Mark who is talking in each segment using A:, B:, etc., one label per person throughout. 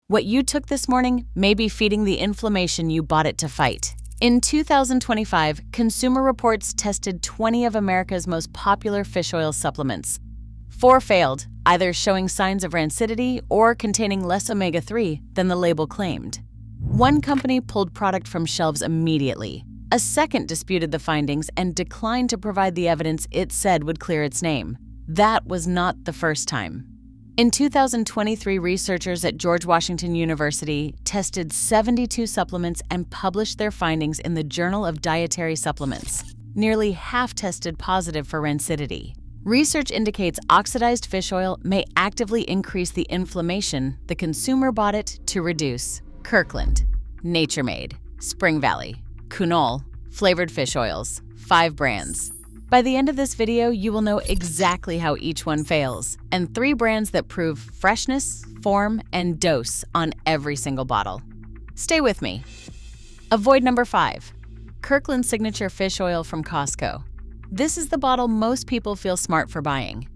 A: What you took this morning may be feeding the inflammation you bought it to fight. In 2025, Consumer Reports tested 20 of America's most popular fish oil supplements. 4 failed, either showing signs of rancidity or containing less omega-3 than the label claimed. One company pulled product from shelves immediately. A second disputed the findings and declined to provide the evidence it said would clear its name. That was not the first time. In 2023, researchers at George Washington University tested 72 supplements and published their findings in the Journal of Dietary Supplements. Nearly half tested positive for rancidity. Research indicates oxidized fish oil may actively increase the inflammation the consumer bought it to reduce. Kirkland, Nature Made, Spring Valley, Kunol, flavored fish oils, 5 brands. By the end of this video, you will know exactly how each one fails, and 3 brands that prove freshness, form, and dose on every single bottle. Stay with me. Avoid number 5, Kirkland Signature Fish Oil from Costco. This is the bottle most people feel smart for buying.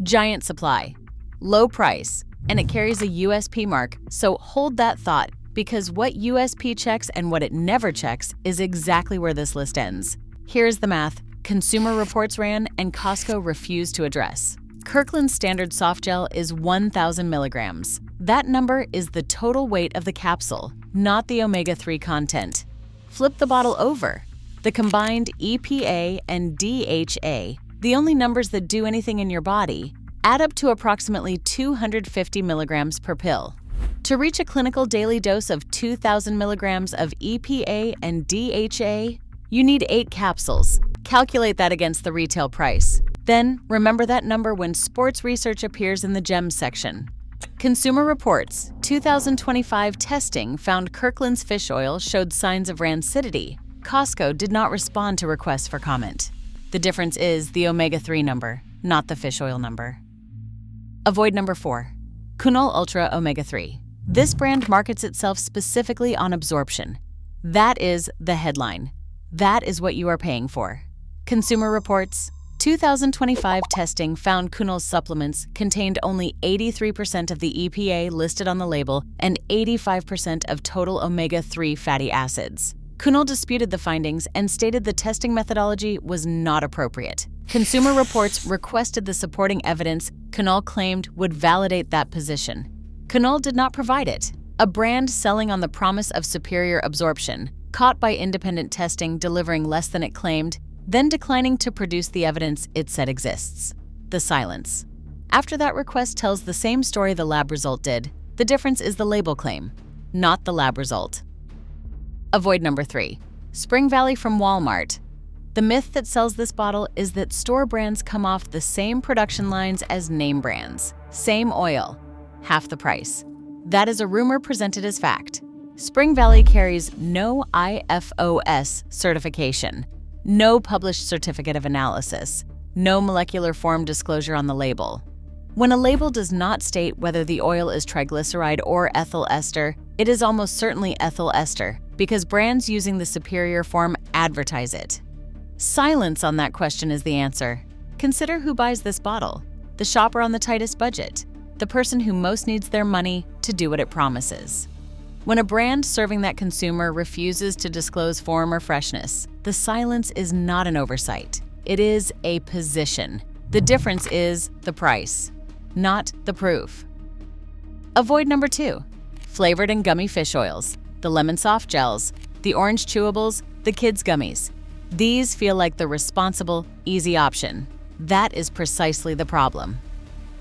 A: Giant supply, low price, and it carries a USP mark, so hold that thought, because what USP checks and what it never checks is exactly where this list ends. Here's the math Consumer Reports ran and Costco refused to address. Kirkland's standard soft gel is 1,000 milligrams. That number is the total weight of the capsule, not the omega-3 content. Flip the bottle over. The combined EPA and DHA, the only numbers that do anything in your body, add up to approximately 250 milligrams per pill. To reach a clinical daily dose of 2,000 milligrams of EPA and DHA, you need 8 capsules. Calculate that against the retail price. Then remember that number when sports research appears in the GEMS section. Consumer Reports 2025 testing found Kirkland's fish oil showed signs of rancidity. Costco did not respond to requests for comment. The difference is the omega-3 number, not the fish oil number. Avoid number 4, Kunol Ultra Omega-3. This brand markets itself specifically on absorption. That is the headline. That is what you are paying for. Consumer Reports 2025 testing found Kunol's supplements contained only 83% of the EPA listed on the label and 85% of total omega-3 fatty acids. Kunol disputed the findings and stated the testing methodology was not appropriate. Consumer Reports requested the supporting evidence Kunol claimed would validate that position. Kunol did not provide it. A brand selling on the promise of superior absorption, caught by independent testing delivering less than it claimed, then declining to produce the evidence it said exists. The silence. After that request tells the same story the lab result did. The difference is the label claim, not the lab result. Avoid number 3, Spring Valley from Walmart. The myth that sells this bottle is that store brands come off the same production lines as name brands. Same oil, half the price. That is a rumor presented as fact. Spring Valley carries no IFOS certification, no published certificate of analysis, no molecular form disclosure on the label. When a label does not state whether the oil is triglyceride or ethyl ester, it is almost certainly ethyl ester, because brands using the superior form advertise it. Silence on that question is the answer. Consider who buys this bottle: the shopper on the tightest budget, the person who most needs their money to do what it promises. When a brand serving that consumer refuses to disclose form or freshness, the silence is not an oversight. It is a position. The difference is the price, not the proof. Avoid number 2, flavored and gummy fish oils, the lemon soft gels, the orange chewables, the kids gummies. These feel like the responsible, easy option. That is precisely the problem.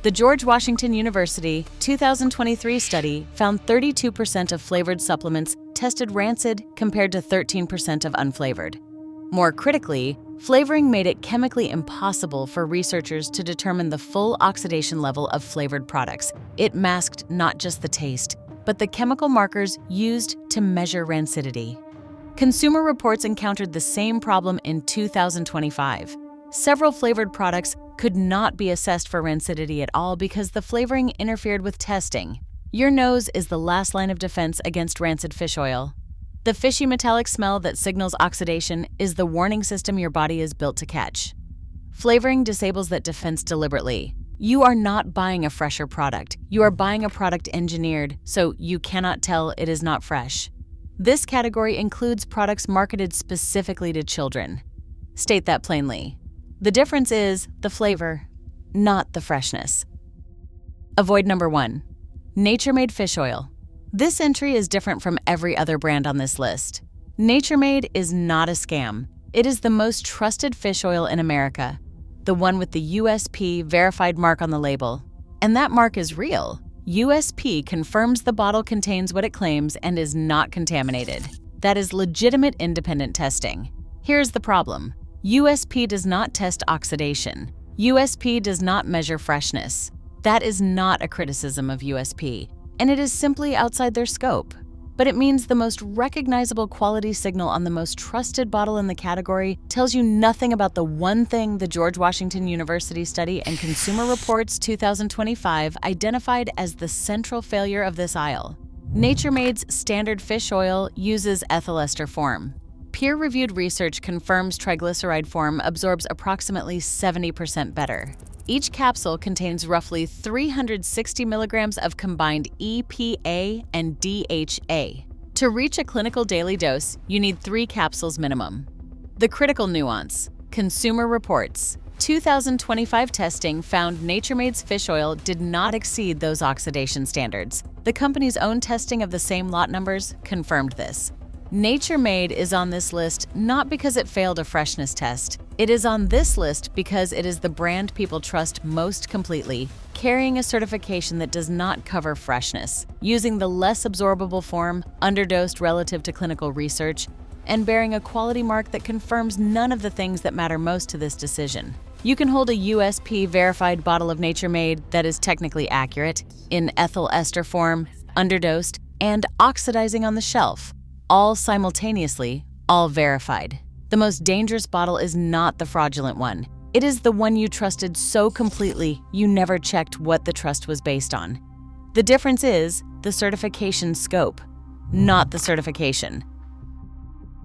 A: The George Washington University 2023 study found 32% of flavored supplements tested rancid compared to 13% of unflavored. More critically, flavoring made it chemically impossible for researchers to determine the full oxidation level of flavored products. It masked not just the taste, but the chemical markers used to measure rancidity. Consumer Reports encountered the same problem in 2025. Several flavored products could not be assessed for rancidity at all because the flavoring interfered with testing. Your nose is the last line of defense against rancid fish oil. The fishy metallic smell that signals oxidation is the warning system your body is built to catch. Flavoring disables that defense deliberately. You are not buying a fresher product. You are buying a product engineered, so you cannot tell it is not fresh. This category includes products marketed specifically to children. State that plainly. The difference is the flavor, not the freshness. Avoid number 1. Nature-Made fish oil. This entry is different from every other brand on this list. Nature-Made is not a scam. It is the most trusted fish oil in America, the one with the USP verified mark on the label. And that mark is real. USP confirms the bottle contains what it claims and is not contaminated. That is legitimate independent testing. Here's the problem. USP does not test oxidation. USP does not measure freshness. That is not a criticism of USP, and it is simply outside their scope. But it means the most recognizable quality signal on the most trusted bottle in the category tells you nothing about the one thing the George Washington University study and Consumer Reports 2025 identified as the central failure of this aisle. Nature-Made's standard fish oil uses ethyl ester form. Peer-reviewed research confirms triglyceride form absorbs approximately 70% better. Each capsule contains roughly 360 milligrams of combined EPA and DHA. To reach a clinical daily dose, you need 3 capsules minimum. The critical nuance: Consumer Reports 2025 testing found Nature-Made's fish oil did not exceed those oxidation standards. The company's own testing of the same lot numbers confirmed this. Nature-Made is on this list not because it failed a freshness test. It is on this list because it is the brand people trust most completely, carrying a certification that does not cover freshness, using the less absorbable form, underdosed relative to clinical research, and bearing a quality mark that confirms none of the things that matter most to this decision. You can hold a USP-verified bottle of Nature-Made that is technically accurate, in ethyl ester form, underdosed, and oxidizing on the shelf, all simultaneously, all verified. The most dangerous bottle is not the fraudulent one. It is the one you trusted so completely you never checked what the trust was based on. The difference is the certification scope, not the certification.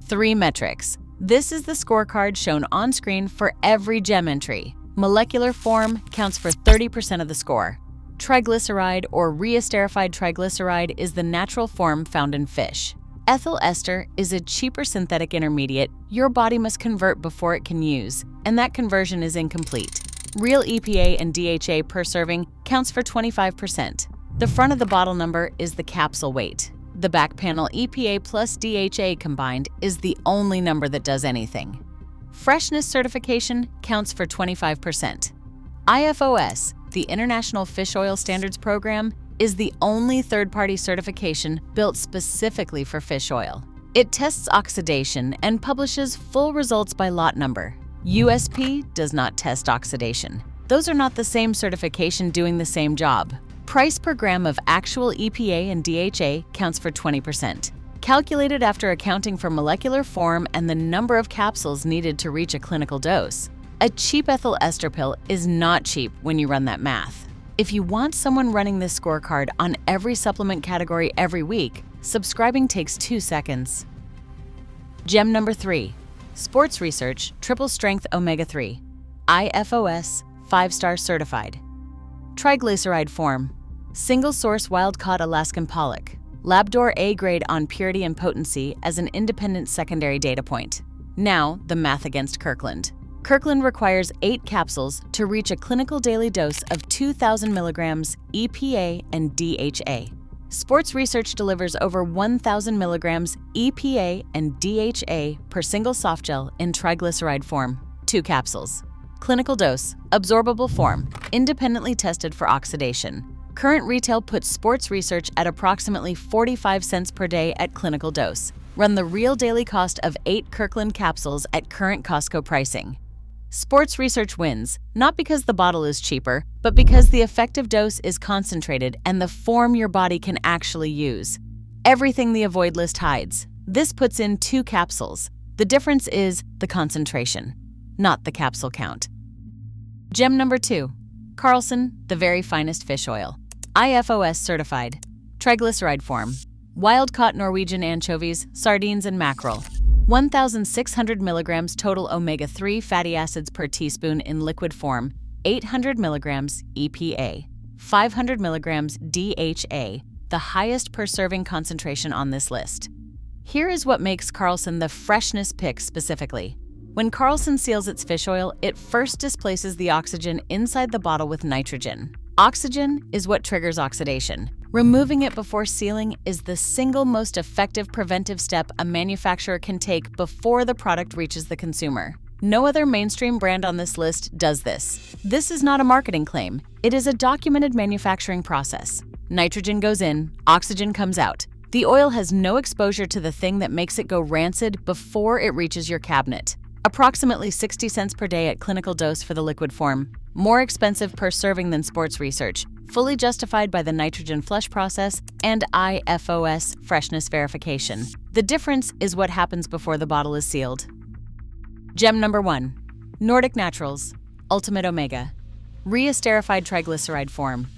A: 3 metrics. This is the scorecard shown on screen for every GEM entry. Molecular form counts for 30% of the score. Triglyceride or reesterified triglyceride is the natural form found in fish. Ethyl ester is a cheaper synthetic intermediate your body must convert before it can use, and that conversion is incomplete. Real EPA and DHA per serving counts for 25%. The front of the bottle number is the capsule weight. The back panel EPA plus DHA combined is the only number that does anything. Freshness certification counts for 25%. IFOS, the International Fish Oil Standards Program, is the only third-party certification built specifically for fish oil. It tests oxidation and publishes full results by lot number. USP does not test oxidation. Those are not the same certification doing the same job. Price per gram of actual EPA and DHA counts for 20%. Calculated after accounting for molecular form and the number of capsules needed to reach a clinical dose. A cheap ethyl ester pill is not cheap when you run that math. If you want someone running this scorecard on every supplement category every week, subscribing takes 2 seconds. GEM number 3, Sports Research Triple Strength Omega-3, IFOS 5-star certified. Triglyceride form, single source wild-caught Alaskan pollock, Labdoor A-grade on purity and potency as an independent secondary data point. Now, the math against Kirkland. Kirkland requires 8 capsules to reach a clinical daily dose of 2,000 milligrams EPA and DHA. Sports Research delivers over 1,000 milligrams EPA and DHA per single softgel in triglyceride form, 2 capsules. Clinical dose, absorbable form, independently tested for oxidation. Current retail puts Sports Research at approximately 45 cents per day at clinical dose. Run the real daily cost of 8 Kirkland capsules at current Costco pricing. Sports Research wins, not because the bottle is cheaper, but because the effective dose is concentrated and the form your body can actually use. Everything the avoid list hides. This puts in 2 capsules. The difference is the concentration, not the capsule count. GEM number 2, Carlson, the very finest fish oil. IFOS certified. Triglyceride form. Wild-caught Norwegian anchovies, sardines, and mackerel. 1,600 milligrams total omega-3 fatty acids per teaspoon in liquid form, 800 milligrams EPA, 500 milligrams DHA, the highest per serving concentration on this list. Here is what makes Carlson the freshness pick specifically. When Carlson seals its fish oil, it first displaces the oxygen inside the bottle with nitrogen. Oxygen is what triggers oxidation. Removing it before sealing is the single most effective preventive step a manufacturer can take before the product reaches the consumer. No other mainstream brand on this list does this. This is not a marketing claim. It is a documented manufacturing process. Nitrogen goes in, oxygen comes out. The oil has no exposure to the thing that makes it go rancid before it reaches your cabinet. Approximately 60 cents per day at clinical dose for the liquid form. More expensive per serving than sports research. Fully justified by the nitrogen flush process and IFOS freshness verification. The difference is what happens before the bottle is sealed. Gem number 1. Nordic Naturals Ultimate Omega. Re-esterified triglyceride form.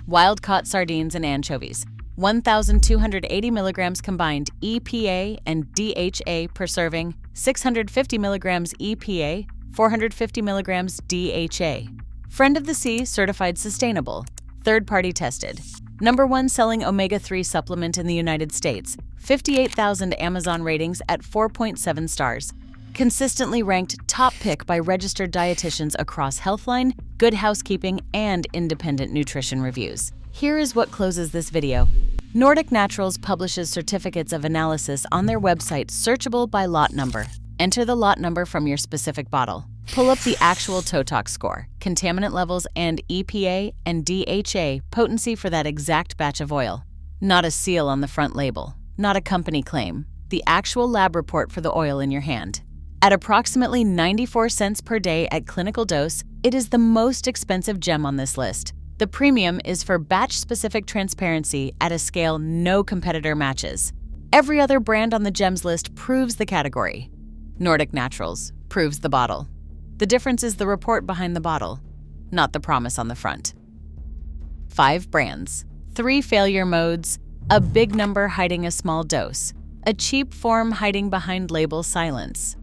A: Wild-caught sardines and anchovies. 1,280 milligrams combined EPA and DHA per serving, 650 milligrams EPA, 450 milligrams DHA. Friend of the Sea certified sustainable, third-party tested. Number 1 selling omega-3 supplement in the United States, 58,000 Amazon ratings at 4.7 stars. Consistently ranked top pick by registered dietitians across Healthline, Good Housekeeping, and independent nutrition reviews. Here is what closes this video. Nordic Naturals publishes certificates of analysis on their website searchable by lot number. Enter the lot number from your specific bottle. Pull up the actual TOTOX score, contaminant levels, and EPA and DHA potency for that exact batch of oil. Not a seal on the front label, not a company claim, the actual lab report for the oil in your hand. At approximately 94 cents per day at clinical dose, it is the most expensive gem on this list. The premium is for batch-specific transparency at a scale no competitor matches. Every other brand on the gems list proves the category. Nordic Naturals proves the bottle. The difference is the report behind the bottle, not the promise on the front. 5 brands, 3 failure modes, a big number hiding a small dose, a cheap form hiding behind label silence,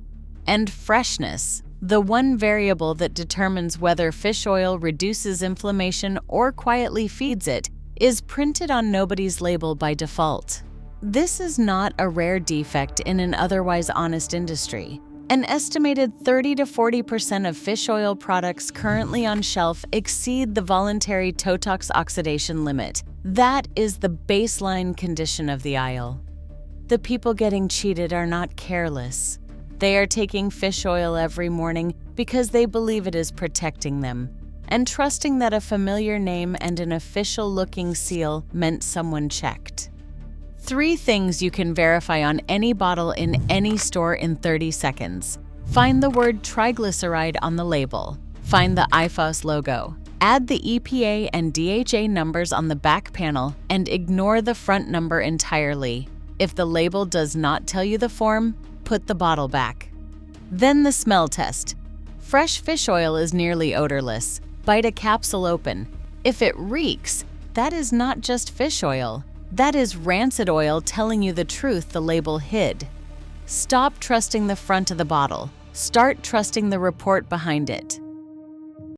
A: and freshness, the one variable that determines whether fish oil reduces inflammation or quietly feeds it, is printed on nobody's label by default. This is not a rare defect in an otherwise honest industry. An estimated 30 to 40% of fish oil products currently on shelf exceed the voluntary TOTOX oxidation limit. That is the baseline condition of the aisle. The people getting cheated are not careless. They are taking fish oil every morning because they believe it is protecting them, and trusting that a familiar name and an official-looking seal meant someone checked. 3 things you can verify on any bottle in any store in 30 seconds. Find the word triglyceride on the label. Find the IFOS logo. Add the EPA and DHA numbers on the back panel and ignore the front number entirely. If the label does not tell you the form, put the bottle back. Then the smell test. Fresh fish oil is nearly odorless. Bite a capsule open. If it reeks, that is not just fish oil. That is rancid oil telling you the truth the label hid. Stop trusting the front of the bottle. Start trusting the report behind it.